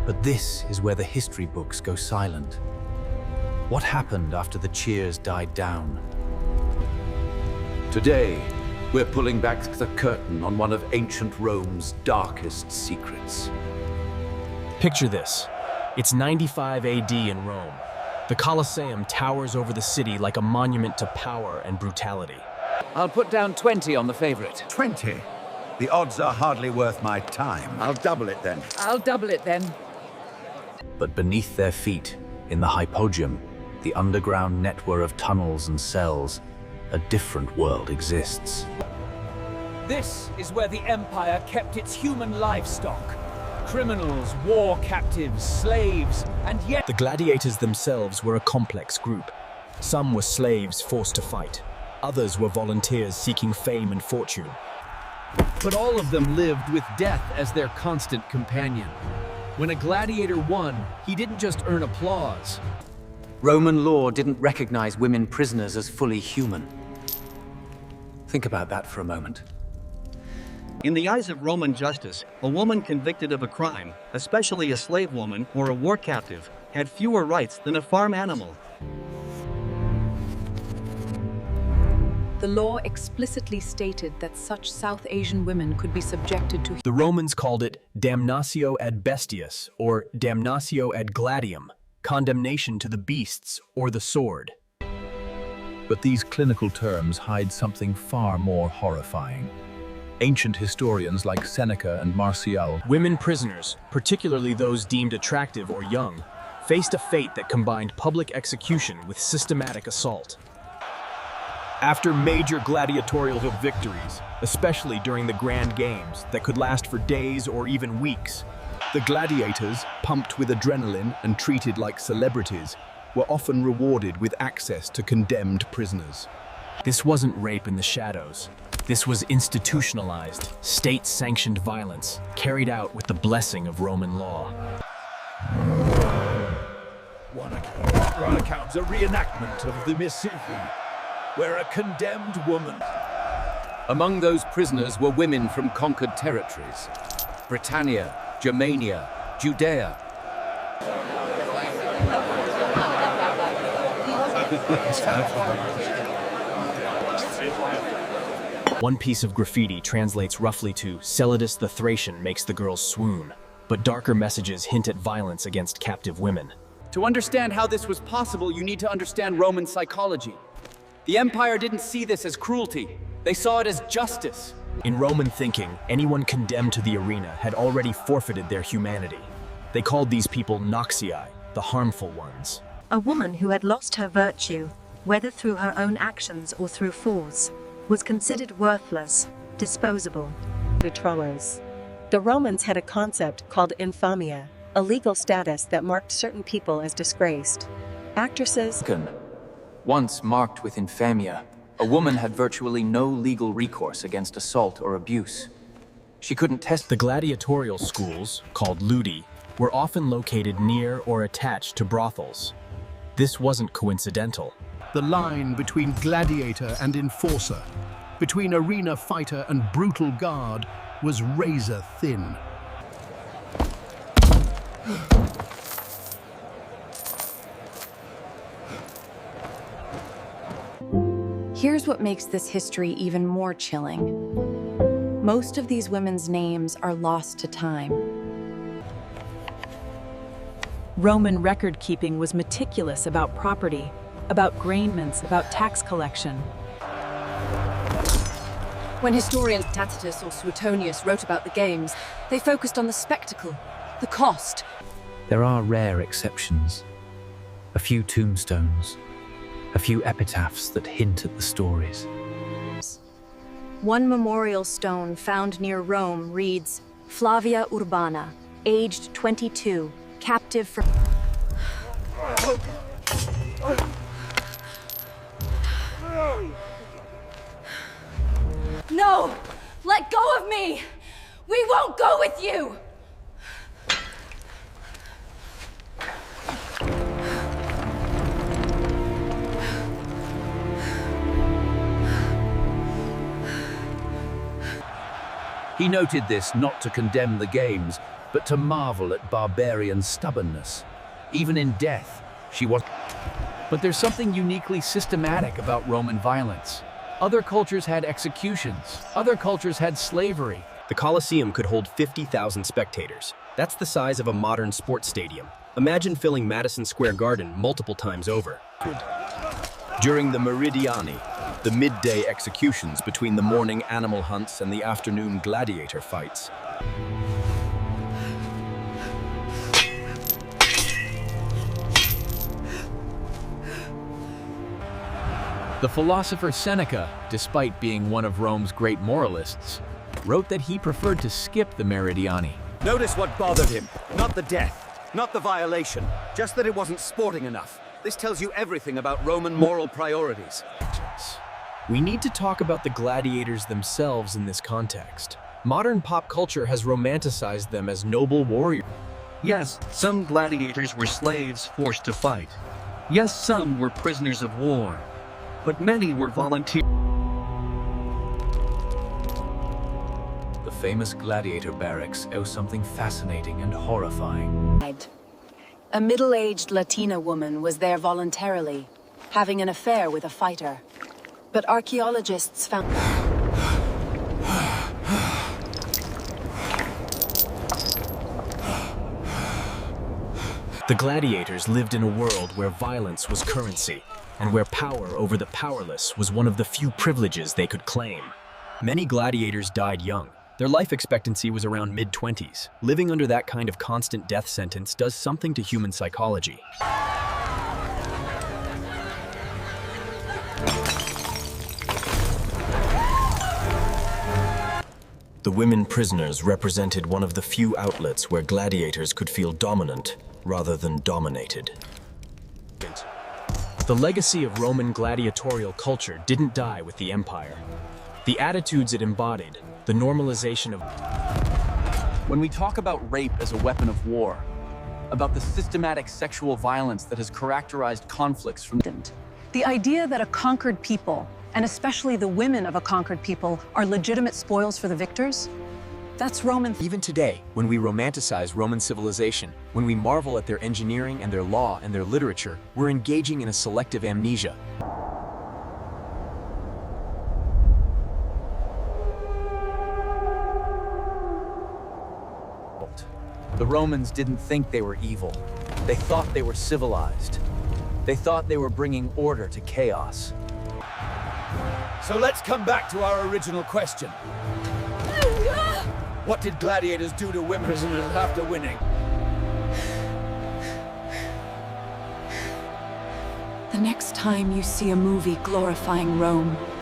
But this is where the history books go silent. What happened after the cheers died down? Today, we're pulling back the curtain on one of ancient Rome's darkest secrets. Picture this. It's 95 AD in Rome. The Colosseum towers over the city like a monument to power and brutality. I'll put down 20 on the favorite. 20? The odds are hardly worth my time. I'll double it then. I'll double it then. But beneath their feet, in the hypogeum, the underground network of tunnels and cells, a different world exists. This is where the Empire kept its human livestock. Criminals, war captives, slaves, and yet The gladiators themselves were a complex group. Some were slaves forced to fight. Others were volunteers seeking fame and fortune. but all of them lived with death as their constant companion. When a gladiator won, he didn't just earn applause. Roman law didn't recognize women prisoners as fully human. Think about that for a moment. In the eyes of Roman justice, a woman convicted of a crime, especially a slave woman or a war captive, had fewer rights than a farm animal. The law explicitly stated that such South Asian women could be subjected to. The Romans called it damnatio ad bestias, or damnatio ad gladium, condemnation to the beasts or the sword. But these clinical terms hide something far more horrifying. Ancient historians like Seneca and Martial. Women prisoners, particularly those deemed attractive or young, faced a fate that combined public execution with systematic assault. After major gladiatorial victories, especially during the Grand Games that could last for days or even weeks, the gladiators, pumped with adrenaline and treated like celebrities, were often rewarded with access to condemned prisoners. This wasn't rape in the shadows. This was institutionalized, state-sanctioned violence, carried out with the blessing of Roman law. One account's a reenactment of the Mississippi, where a condemned woman. Among those prisoners were women from conquered territories: Britannia, Germania, Judea. One piece of graffiti translates roughly to "Celadus the Thracian makes the girls swoon," but darker messages hint at violence against captive women. To understand how this was possible, you need to understand Roman psychology. The Empire didn't see this as cruelty. They saw it as justice. In Roman thinking, anyone condemned to the arena had already forfeited their humanity. They called these people noxii, the harmful ones. A woman who had lost her virtue, whether through her own actions or through force, was considered worthless, disposable. The Romans had a concept called infamia, a legal status that marked certain people as disgraced. Actresses, Once marked with infamia, a woman had virtually no legal recourse against assault or abuse. She couldn't test. The gladiatorial schools, called ludi, were often located near or attached to brothels. This wasn't coincidental. The line between gladiator and enforcer, between arena fighter and brutal guard, was razor thin. Here's what makes this history even more chilling. Most of these women's names are lost to time. Roman record-keeping was meticulous about property, about grainments, about tax collection. When historians Tacitus or Suetonius wrote about the games, they focused on the spectacle, the cost. There are rare exceptions. A few tombstones, a few epitaphs that hint at the stories. One memorial stone found near Rome reads, Flavia Urbana, aged 22, captive for... No! Let go of me! We won't go with you! He noted this not to condemn the games, but to marvel at barbarian stubbornness. Even in death, she was... But there's something uniquely systematic about Roman violence. Other cultures had executions. Other cultures had slavery. The Colosseum could hold 50,000 spectators. That's the size of a modern sports stadium. Imagine filling Madison Square Garden multiple times over. During the Meridiani, the midday executions between the morning animal hunts and the afternoon gladiator fights. The philosopher Seneca, despite being one of Rome's great moralists, wrote that he preferred to skip the Meridiani. Notice what bothered him. Not the death, not the violation, just that it wasn't sporting enough. This tells you everything about Roman moral priorities. We need to talk about the gladiators themselves in this context. Modern pop culture has romanticized them as noble warriors. Yes, some gladiators were slaves forced to fight. Yes, some were prisoners of war. But many were volunteers. The famous gladiator barracks owe something fascinating and horrifying. A middle-aged Latina woman was there voluntarily, having an affair with a fighter. But archaeologists found... The gladiators lived in a world where violence was currency, and where power over the powerless was one of the few privileges they could claim. Many gladiators died young. Their life expectancy was around mid-20s. Living under that kind of constant death sentence does something to human psychology. The women prisoners represented one of the few outlets where gladiators could feel dominant rather than dominated. The legacy of Roman gladiatorial culture didn't die with the empire. The attitudes it embodied, the normalization of... When we talk about rape as a weapon of war, about the systematic sexual violence that has characterized conflicts from... The idea that a conquered people, and especially the women of a conquered people, are legitimate spoils for the victors, that's Roman... Even today, when we romanticize Roman civilization, when we marvel at their engineering and their law and their literature, we're engaging in a selective amnesia. The Romans didn't think they were evil. They thought they were civilized. They thought they were bringing order to chaos. So let's come back to our original question. What did gladiators do to women prisoners after winning? The next time you see a movie glorifying Rome,